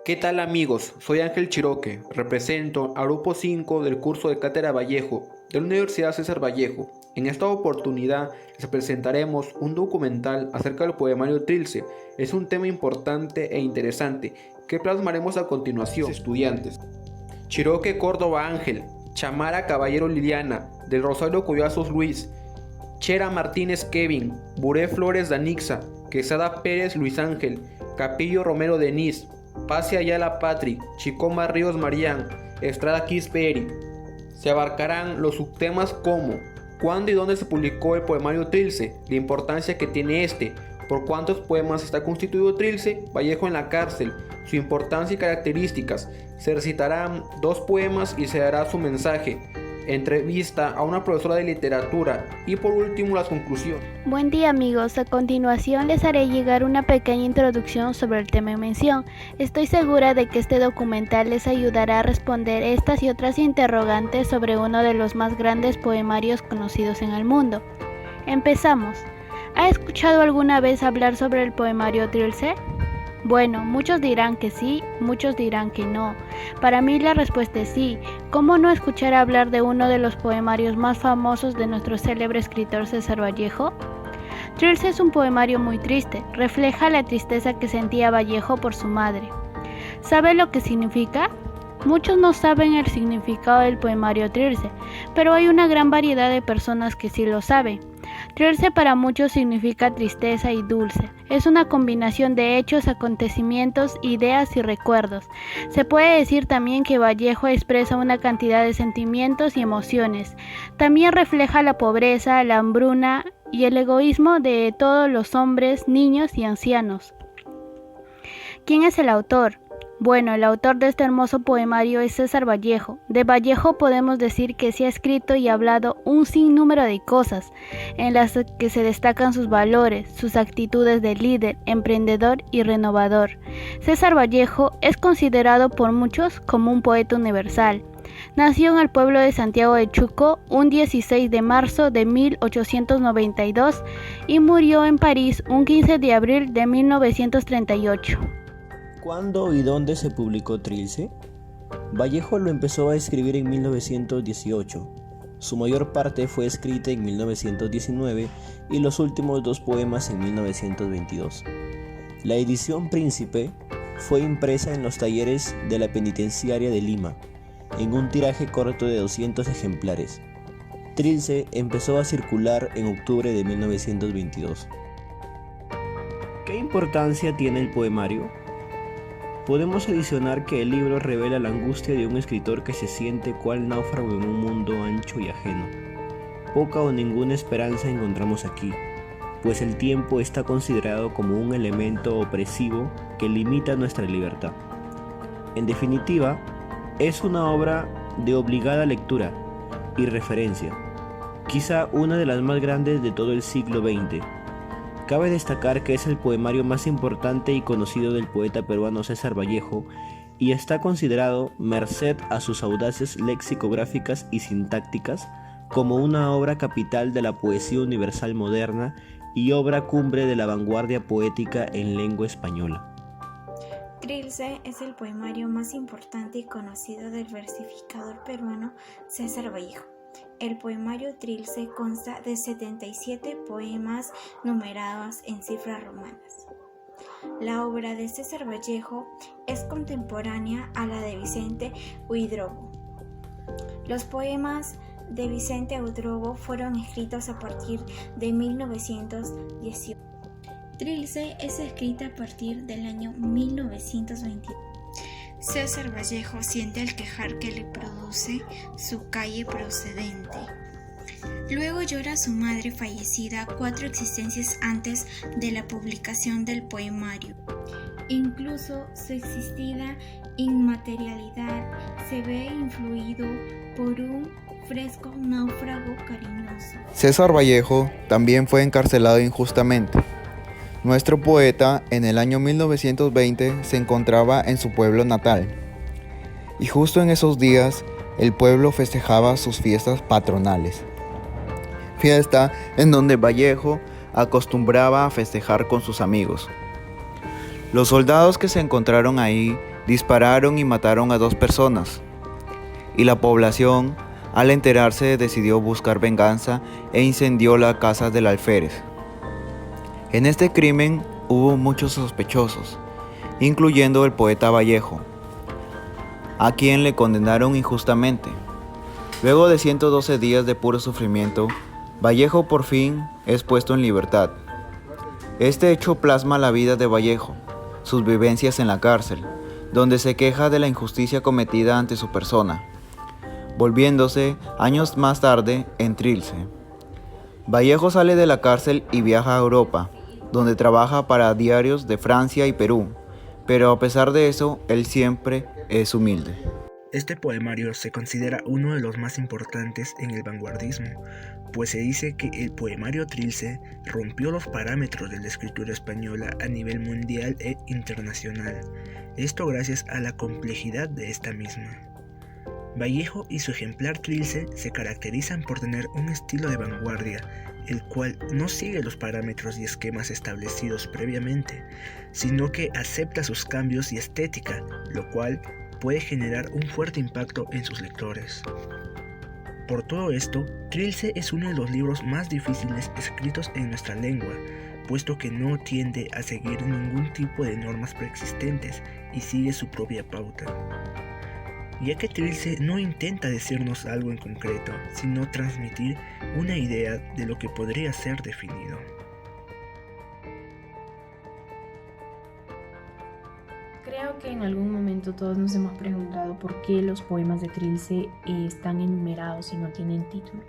¿Qué tal amigos? Soy Ángel Chiroque, represento al grupo 5 del curso de Cátedra Vallejo de la Universidad César Vallejo. En esta oportunidad les presentaremos un documental acerca del poemario Trilce. Es un tema importante e interesante que plasmaremos a continuación. Estudiantes: Chiroque Córdoba Ángel, Chamara Caballero Liliana, Del Rosario Collazos Luis, Chera Martínez Kevin, Buré Flores Danixa, Quesada Pérez Luis Ángel, Capillo Romero Denise, Pase Ayala Patrick, Chicoma Ríos Marián, Estrada Quispe Eric. Se abarcarán los subtemas como: cuándo y dónde se publicó el poemario Trilce, la importancia que tiene este, por cuántos poemas está constituido Trilce, Vallejo en la cárcel, su importancia y características. Se recitarán 2 poemas y se dará su mensaje, entrevista a una profesora de literatura y por último las conclusiones. Buen día amigos, a continuación les haré llegar una pequeña introducción sobre el tema en mención. Estoy segura de que este documental les ayudará a responder estas y otras interrogantes sobre uno de los más grandes poemarios conocidos en el mundo. Empezamos. ¿Ha escuchado alguna vez hablar sobre el poemario Trilce? Bueno, muchos dirán que sí, muchos dirán que no. Para mí la respuesta es sí. ¿Cómo no escuchar hablar de uno de los poemarios más famosos de nuestro célebre escritor César Vallejo? Trilce es un poemario muy triste, refleja la tristeza que sentía Vallejo por su madre. ¿Sabe lo que significa? Muchos no saben el significado del poemario Trilce, pero hay una gran variedad de personas que sí lo saben. Trilce para muchos significa tristeza y dulce. Es una combinación de hechos, acontecimientos, ideas y recuerdos. Se puede decir también que Vallejo expresa una cantidad de sentimientos y emociones. También refleja la pobreza, la hambruna y el egoísmo de todos los hombres, niños y ancianos. ¿Quién es el autor? Bueno, el autor de este hermoso poemario es César Vallejo. De Vallejo podemos decir que se ha escrito y hablado un sinnúmero de cosas, en las que se destacan sus valores, sus actitudes de líder, emprendedor y renovador. César Vallejo es considerado por muchos como un poeta universal. Nació en el pueblo de Santiago de Chuco un 16 de marzo de 1892 y murió en París un 15 de abril de 1938. ¿Cuándo y dónde se publicó Trilce? Vallejo lo empezó a escribir en 1918. Su mayor parte fue escrita en 1919 y los últimos 2 poemas en 1922. La edición Príncipe fue impresa en los talleres de la penitenciaria de Lima, en un tiraje corto de 200 ejemplares. Trilce empezó a circular en octubre de 1922. ¿Qué importancia tiene el poemario? Podemos adicionar que el libro revela la angustia de un escritor que se siente cual náufrago en un mundo ancho y ajeno. Poca o ninguna esperanza encontramos aquí, pues el tiempo está considerado como un elemento opresivo que limita nuestra libertad. En definitiva, es una obra de obligada lectura y referencia, quizá una de las más grandes de todo el siglo XX. Cabe destacar que es el poemario más importante y conocido del poeta peruano César Vallejo y está considerado, merced a sus audaces lexicográficas y sintácticas, como una obra capital de la poesía universal moderna y obra cumbre de la vanguardia poética en lengua española. Trilce es el poemario más importante y conocido del versificador peruano César Vallejo. El poemario Trilce consta de 77 poemas numerados en cifras romanas. La obra de César Vallejo es contemporánea a la de Vicente Huidobro. Los poemas de Vicente Huidobro fueron escritos a partir de 1918. Trilce es escrita a partir del año 1922. César Vallejo siente el quejar que le produce su calle procedente. Luego llora a su madre fallecida 4 existencias antes de la publicación del poemario. Incluso su existida inmaterialidad se ve influido por un fresco náufrago cariñoso. César Vallejo también fue encarcelado injustamente. Nuestro poeta en el año 1920 se encontraba en su pueblo natal y justo en esos días el pueblo festejaba sus fiestas patronales, fiesta en donde Vallejo acostumbraba a festejar con sus amigos. Los soldados que se encontraron ahí dispararon y mataron a 2 personas, y la población, al enterarse, decidió buscar venganza e incendió la casa del alférez. En este crimen hubo muchos sospechosos, incluyendo el poeta Vallejo, a quien le condenaron injustamente. Luego de 112 días de puro sufrimiento, Vallejo por fin es puesto en libertad. Este hecho plasma la vida de Vallejo, sus vivencias en la cárcel, donde se queja de la injusticia cometida ante su persona, volviéndose años más tarde en Trilce. Vallejo sale de la cárcel y viaja a Europa, donde trabaja para diarios de Francia y Perú, pero a pesar de eso, él siempre es humilde. Este poemario se considera uno de los más importantes en el vanguardismo, pues se dice que el poemario Trilce rompió los parámetros de la escritura española a nivel mundial e internacional, esto gracias a la complejidad de esta misma. Vallejo y su ejemplar Trilce se caracterizan por tener un estilo de vanguardia, el cual no sigue los parámetros y esquemas establecidos previamente, sino que acepta sus cambios y estética, lo cual puede generar un fuerte impacto en sus lectores. Por todo esto, Trilce es uno de los libros más difíciles escritos en nuestra lengua, puesto que no tiende a seguir ningún tipo de normas preexistentes y sigue su propia pauta. Ya que Trilce no intenta decirnos algo en concreto, sino transmitir una idea de lo que podría ser definido. Creo que en algún momento todos nos hemos preguntado por qué los poemas de Trilce están enumerados y no tienen título.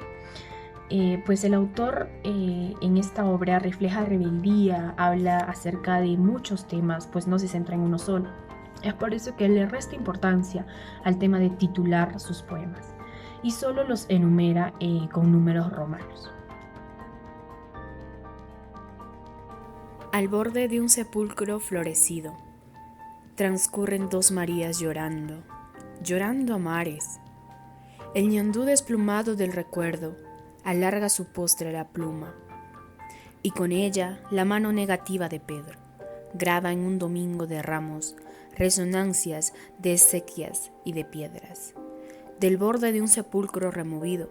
Pues el autor en esta obra refleja rebeldía, habla acerca de muchos temas, pues no se centra en uno solo. Es por eso que le resta importancia al tema de titular sus poemas y solo los enumera con números romanos. Al borde de un sepulcro florecido, transcurren 2 Marías llorando, llorando a mares. El ñandú desplumado del recuerdo alarga su postre la pluma, y con ella la mano negativa de Pedro graba en un domingo de ramos resonancias de exequias y de piedras. Del borde de un sepulcro removido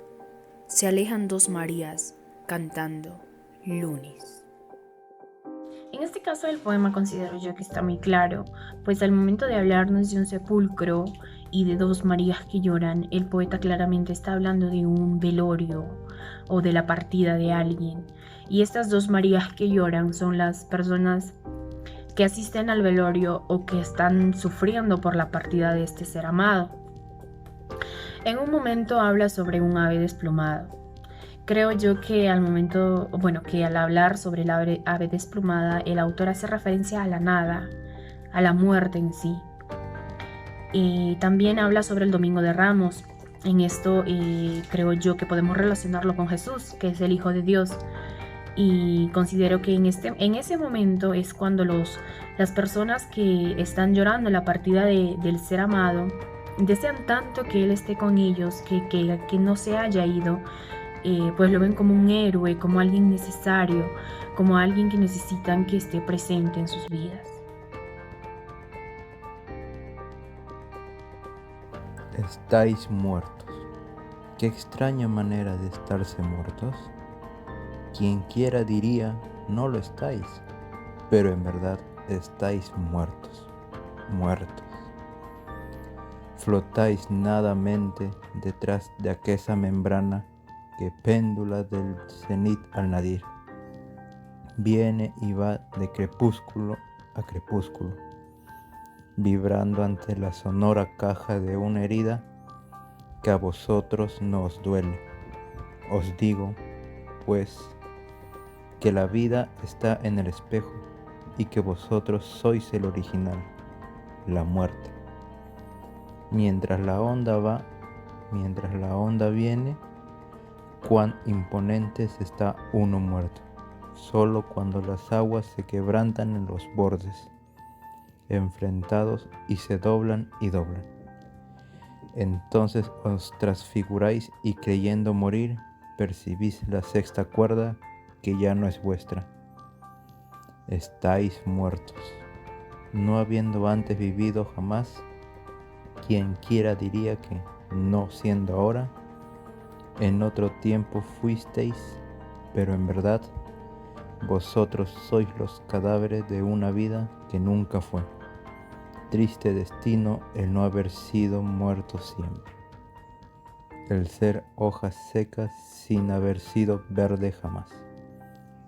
se alejan 2 Marías cantando lunis. En este caso del poema considero yo que está muy claro, pues al momento de hablarnos de un sepulcro y de 2 Marías que lloran, el poeta claramente está hablando de un velorio o de la partida de alguien. Y estas 2 Marías que lloran son las personas que asisten al velorio o que están sufriendo por la partida de este ser amado. En un momento habla sobre un ave desplumado. Creo yo que al hablar sobre el ave desplumada, el autor hace referencia a la nada, a la muerte en sí. Y también habla sobre el Domingo de Ramos. En esto creo yo que podemos relacionarlo con Jesús, que es el Hijo de Dios. Y considero que en ese momento es cuando las personas que están llorando la partida del ser amado desean tanto que Él esté con ellos, que no se haya ido, pues lo ven como un héroe, como alguien necesario, como alguien que necesitan que esté presente en sus vidas. Estáis muertos. Qué extraña manera de estarse muertos. Quien quiera diría, no lo estáis, pero en verdad estáis muertos, muertos. Flotáis nadamente detrás de aquella membrana que péndula del cenit al nadir. Viene y va de crepúsculo a crepúsculo, vibrando ante la sonora caja de una herida que a vosotros no os duele. Os digo, pues, que la vida está en el espejo y que vosotros sois el original, la muerte. Mientras la onda va, mientras la onda viene, cuán imponentes está uno muerto, solo cuando las aguas se quebrantan en los bordes, enfrentados y se doblan y doblan. Entonces os transfiguráis y creyendo morir, percibís la sexta cuerda que ya no es vuestra. Estáis muertos, no habiendo antes vivido jamás, quien quiera diría que, no siendo ahora, en otro tiempo fuisteis, pero en verdad, vosotros sois los cadáveres de una vida que nunca fue. Triste destino el no haber sido muerto siempre, el ser hojas secas sin haber sido verde jamás,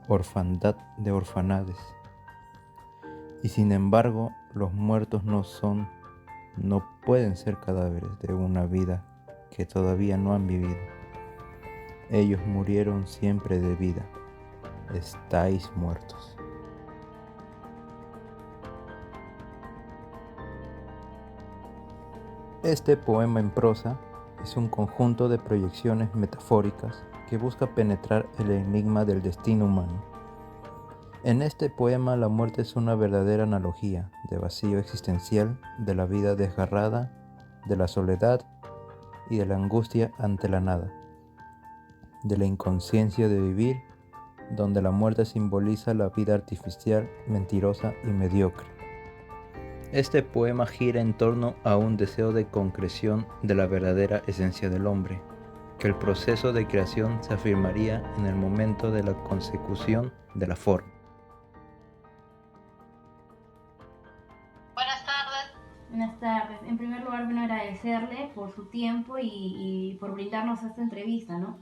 orfandad de orfanades. Y sin embargo, los muertos no pueden ser cadáveres de una vida que todavía no han vivido. Ellos murieron siempre de vida. Estáis muertos. Este poema en prosa es un conjunto de proyecciones metafóricas que busca penetrar el enigma del destino humano. En este poema la muerte es una verdadera analogía de vacío existencial, de la vida desgarrada, de la soledad y de la angustia ante la nada, de la inconsciencia de vivir, donde la muerte simboliza la vida artificial, mentirosa y mediocre. Este poema gira en torno a un deseo de concreción de la verdadera esencia del hombre, que el proceso de creación se afirmaría en el momento de la consecución de la forma. Buenas tardes. En primer lugar, bueno, agradecerle por su tiempo y por brindarnos esta entrevista, ¿no?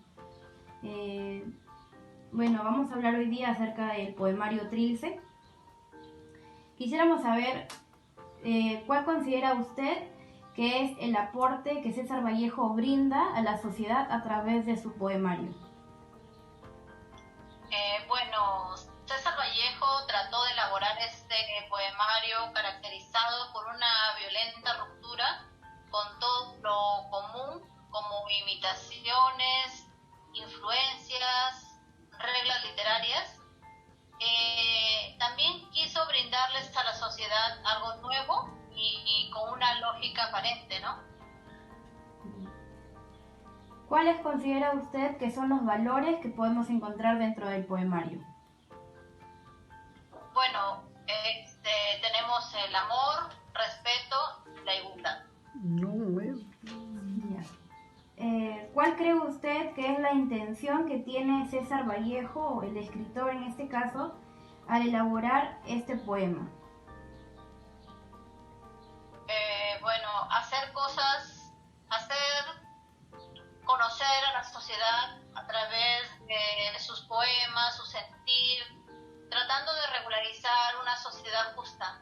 Bueno, vamos a hablar hoy día acerca del poemario Trilce. Quisiéramos saber cuál considera usted que es el aporte que César Vallejo brinda a la sociedad a través de su poemario. Bueno, César Vallejo trató de elaborar este poemario caracterizado por una violenta ruptura con todo lo común, como imitaciones, influencias, reglas literarias. También quiso brindarles a la sociedad algo nuevo y con una lógica aparente, ¿no? ¿Cuáles considera usted que son los valores que podemos encontrar dentro del poemario? Bueno, tenemos el amor, respeto y la igualdad. ¿Cuál cree usted que es la intención que tiene César Vallejo, el escritor en este caso, al elaborar este poema? Bueno, hacer cosas, conocer a la sociedad a través de sus poemas, su sentir, tratando de regularizar una sociedad justa.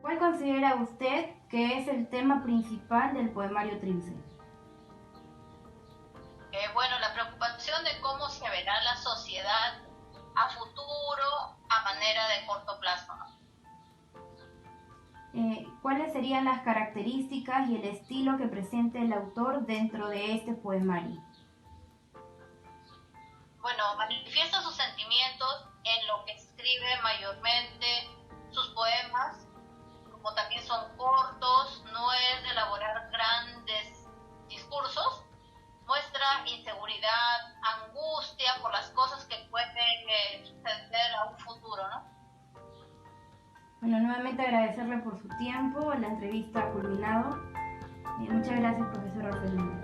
¿Cuál considera usted que es el tema principal del poemario Trilce? Bueno, la preocupación de cómo se verá la sociedad a futuro, a manera de corto plazo, ¿no? ¿Cuáles serían las características y el estilo que presenta el autor dentro de este poemario? Bueno, manifiesta sus sentimientos en lo que escribe mayormente. Sus poemas, como también son cortos, no es de elaborar grandes discursos, muestra inseguridad, angustia por las cosas que pueden suceder a un futuro, ¿no? Bueno, nuevamente agradecerle por su tiempo, la entrevista ha culminado. Muchas gracias, profesor Rafael.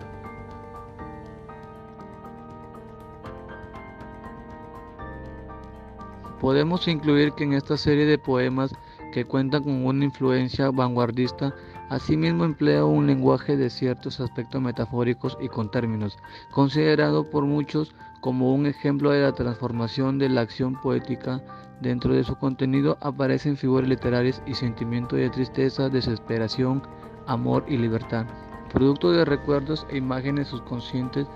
Podemos incluir que en esta serie de poemas, que cuentan con una influencia vanguardista, asimismo emplea un lenguaje de ciertos aspectos metafóricos y con términos, considerado por muchos como un ejemplo de la transformación de la acción poética. Dentro de su contenido aparecen figuras literarias y sentimientos de tristeza, desesperación, amor y libertad, producto de recuerdos e imágenes subconscientes,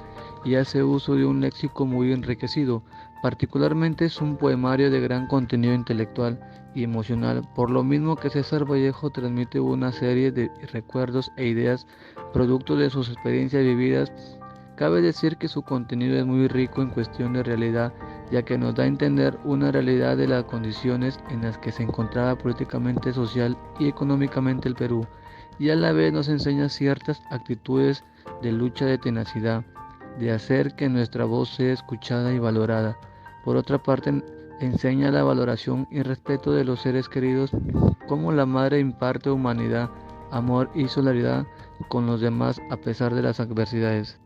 y hace uso de un léxico muy enriquecido. Particularmente es un poemario de gran contenido intelectual y emocional, por lo mismo que César Vallejo transmite una serie de recuerdos e ideas producto de sus experiencias vividas. Cabe decir que su contenido es muy rico en cuestión de realidad, ya que nos da a entender una realidad de las condiciones en las que se encontraba políticamente, social y económicamente el Perú, y a la vez nos enseña ciertas actitudes de lucha, de tenacidad, de hacer que nuestra voz sea escuchada y valorada. Por otra parte, enseña la valoración y respeto de los seres queridos, como la madre imparte humanidad, amor y solidaridad con los demás a pesar de las adversidades.